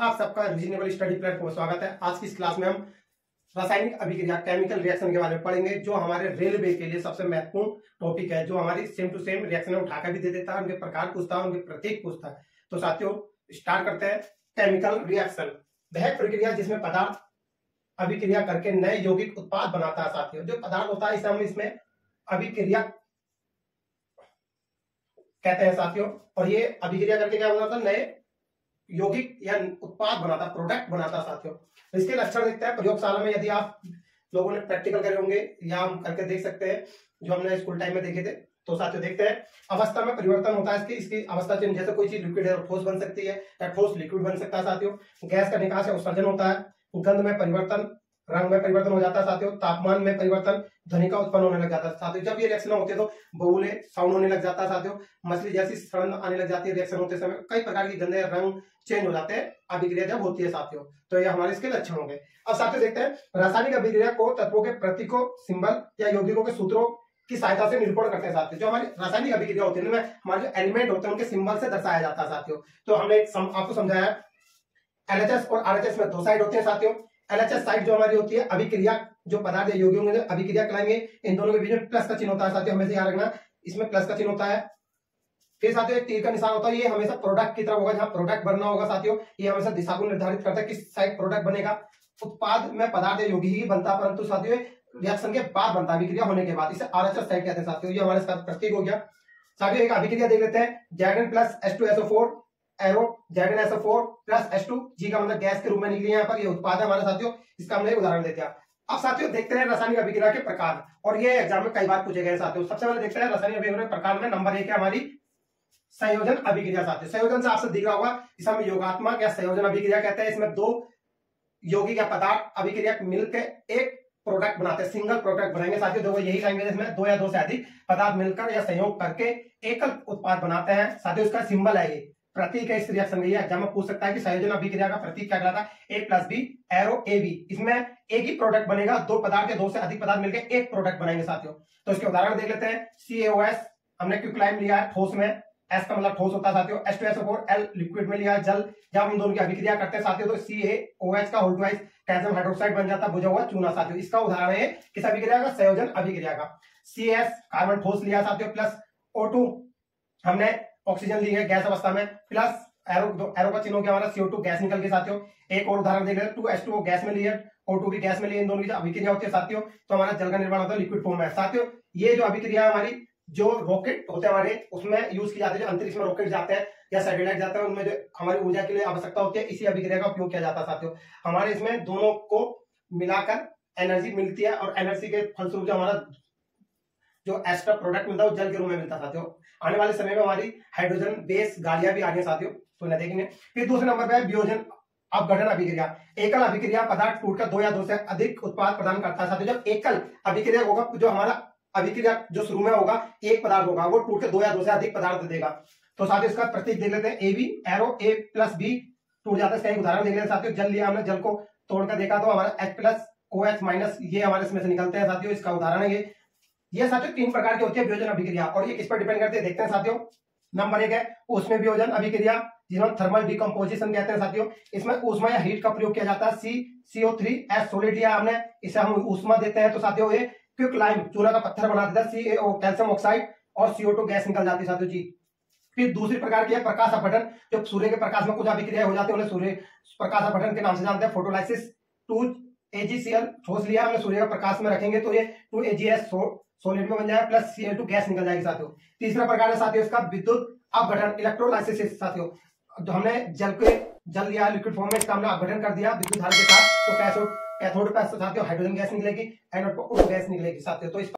आप सबका reasonable study platform में स्वागत है। आज की इस क्लास में हम रासायनिक अभिक्रिया केमिकल रिएक्शन के बारे में पढ़ेंगे, जो हमारे रेलवे के लिए सबसे महत्वपूर्ण टॉपिक है, जो हमारी सेम टू सेम रिएक्शन उठाकर भी दे देता है, उनके प्रकार पूछता है, उनके प्रतीक पूछता है। तो साथियों स्टार्ट करते हैं। केमिकल रिएक्शन वह प्रक्रिया जिसमें पदार्थ अभिक्रिया करके नए यौगिक उत्पाद बनाता है। साथियों जो पदार्थ होता है इसे हम इसमें अभिक्रिया कहते हैं साथियों, और ये अभिक्रिया करके क्या बनाता है, नए यौगिक या उत्पाद बनाता, प्रोडक्ट बनाता साथियों। तो इसके लक्षण देखते हैं प्रयोगशाला में, यदि आप लोगों ने प्रैक्टिकल करे होंगे या हम करके देख सकते हैं, जो हमने स्कूल टाइम में देखे थे। तो साथियों देखते हैं, अवस्था में परिवर्तन होता है इसकी अवस्था चेंज, जैसे कोई चीज लिक्विड है ठोस बन सकती है या ठोस लिक्विड बन सकता है साथियों। गैस का निकास या उत्सर्जन होता है, गंध में परिवर्तन, रंग में परिवर्तन हो जाता है साथियों, तापमान में परिवर्तन, ध्वनि का उत्पन्न होने लग जाता है साथियों। जब ये रिएक्शन होती है तो बबूले साउंड होने लग जाता है साथियों, मछली जैसी सड़न आने लग जाती है रिएक्शन होते समय, कई प्रकार की गंधे रंग चेंज हो जाते हैं अभिक्रिया जब होती है साथियों। तो ये हमारे इसके लक्षण हो गए। अब साथियों देखते हैं, रासायनिक अभिक्रिया को तत्वों के प्रतीकों, सिंबल या यौगिकों के सूत्रों की सहायता से निरूपण करते हैं साथियों। जो हमारी रासायनिक अभिक्रिया होती है उनमें हमारे जो एलिमेंट होते हैं उनके सिंबल से दर्शाया जाता है साथियों। तो हमने आपको समझाया एलएचएस और आरएचएस में दो साइड होते हैं साथियों। एलएचएस साइड जो हमारी होती है अभिक्रिया, जो पदार्थ या यौगिक होंगे अभिक्रिया कराएंगे, इन दोनों के बीच में प्लस का चिन्ह होता है साथियों, हमेशा याद रखना, इसमें प्लस का चिन्ह होता है। फिर साथियों एक तीर का निशान होता है, ये हमेशा प्रोडक्ट की तरफ होगा, जहां प्रोडक्ट बनना होगा साथियों। ये हमेशा दिशा को निर्धारित करता है किस साइड प्रोडक्ट बनेगा। उत्पाद में पदार्थ या यौगिक ही बनता है, परंतु साथियों रिएक्शन के बाद बनता है, अभिक्रिया होने के बाद। इसे आरएचएस साइड कहते हैं साथियों। ये हमारे साथ प्रतीक हो गया। साथियों एक अभिक्रिया देख लेते हैं, जैगन प्लस H2SO4 एरो जैगन SO4 प्लस H2, जी का मतलब गैस के रूप में निकली यहाँ पर, ये उत्पाद है हमारे साथियों। इसका हमने उदाहरण देते हैं। अब साथियों देखते हैं रासायनिक अभिक्रिया के प्रकार, और ये एग्जाम में कई बार पूछे गए साथियों। सबसे पहले देखते हैं रासायनिक अभिक्रिया के प्रकार में नंबर 1 है हमारी संयोजन अभिक्रिया साथियों। संयोजन से आपसे दिख रहा होगा, इसे हम योगात्मक या संयोजन अभिक्रिया कहते हैं। इसमें दो यौगिक या पदार्थ अभिक्रिया मिलकर एक प्रोडक्ट बनाते हैं, सिंगल प्रोडक्ट बनाएंगे साथियों। देखो यही लैंग्वेज, इसमें दो या दो से अधिक पदार्थ मिलकर या संयोग करके एकल उत्पाद बनाते हैं साथियों। इसका सिंबल है, ये प्रतीक है इस रिएक्शन का। ये एग्जाम में पूछ सकता है कि संयोजन अभिक्रिया का प्रतीक क्या कहलाता है, A+B एरो AB। इसमें एक ही प्रोडक्ट बनेगा, दो पदार्थ या दो से अधिक पदार्थ मिलकर एक प्रोडक्ट बनाएंगे साथियों। तो इसके उदाहरण देख लेते हैं। CaOS हमने क्विकलाइम लिया है ठोस में, S का मतलब ठोस होता है साथियों। H2SO4 लिक्विड में लिया है जल। जब हम दोनों की अभिक्रिया करते हैं साथियों तो CaOH का होल ट्वाइस कैल्शियम हाइड्रोक्साइड बन जाता है, बुझा हुआ चूना साथियों। इसका उदाहरण है किस अभिक्रिया का, संयोजन अभिक्रिया का। CS कार्बन ठोस लिया साथियों, प्लस O2 हमने ऑक्सीजन ली है गैस अवस्था में, प्लस एरो का चिन्ह हो गया हमारा CO2 गैस निकल के साथियों। एक और उदाहरण देख लेते हैं, 2H2O गैस में लिया, O2 भी गैस में लिया, इन दोनों की अभिक्रिया होती है साथियों। तो हमारा जल का निर्माण होता है लिक्विड फॉर्म में साथियों। ये जो अभिक्रिया है हमारी, जो रॉकेट होते हैं हमारे उसमें यूज की जाती है, जो अंतरिक्ष में रॉकेट जाते हैं या सैटेलाइट जाते हैं, उनमें जो हमारी ऊर्जा के लिए आवश्यकता होती है, इसी अभिक्रिया का उपयोग किया जाता है साथियों। हमारे इसमें दोनों को मिलाकर एनर्जी मिलती है, और एनर्जी के फलस्वरूप जो हमारा जो एक्स्ट्रा प्रोडक्ट मिलता है वो जल के रूप में मिलता है साथियों। आने वाले समय में हमारी हाइड्रोजन बेस गाड़ियां भी आ रही साथियों, तो इन्हें देखेंगे। फिर दूसरे नंबर पे है वियोजन अपघटन अभिक्रिया। एकल अभिक्रिया पदार्थ टूटकर दो या दो से अधिक उत्पाद प्रदान करता है साथियों। जब एकल अभिक्रिया होगा, जो हमारा अभिक्रिया जो शुरू में होगा एक पदार्थ होगा, वो टूट के दो या दो से अधिक पदार्थ देगा। तो साथियों इसका प्रतीक देख लेते हैं, AB एरो A+B टूट जाता है। इसका एक उदाहरण देख लेते हैं साथियों। जल लिया हमने, जल को तोड़कर देखा तो हमारा H+OH- ये हमारे इसमें से निकलते हैं साथियों। इसका उदाहरण है ये साथियों। तीन प्रकार की होती है वियोजन अभिक्रिया, और ये किस पर डिपेंड करते हैं देखते हैं साथियों। नंबर 1 है ऊष्मीय वियोजन अभिक्रिया, जिसमें थर्मल डिकम्पोजिशन कहते हैं साथियों। इसमें ऊष्मा या हीट का प्रयोग किया जाता है। CO3S सॉलिड लिया हमने, इसे हम ऊष्मा देते हैं तो साथियों ये क्विकलाइम चूना का पत्थर बना देता है, CaO कैल्शियम ऑक्साइड, और CO2 गैस निकल जाती है साथियों जी। फिर दूसरी प्रकार की है प्रकाश अपघटन, जो सूर्य के प्रकाश में कुछ अभिक्रिया हो जाती है, उन्हें सूर्य प्रकाश अपघटन के नाम से जानते हैं। फोटोलाइसिस 2AgCl ठोस लिया हमने, सूर्य के प्रकाश में रखेंगे तो ये 2AgS सॉलिड में बन जाएगा, प्लस Cl2 गैस निकल जाएगी साथियों। तीसरा प्रकार है साथियों इसका विद्युत अपघटन, इलेक्ट्रोलाइसिस साथियों। तो हमने जल लिया लिक्विड फॉर्म में, इसका हमने अपघटन कर दिया विद्युत धारा के साथ, तो कैथोड पे साथियों हाइड्रोजन गैस निकलेगी, एनोड पर O2 गैस निकलेगी साथियों। तो इस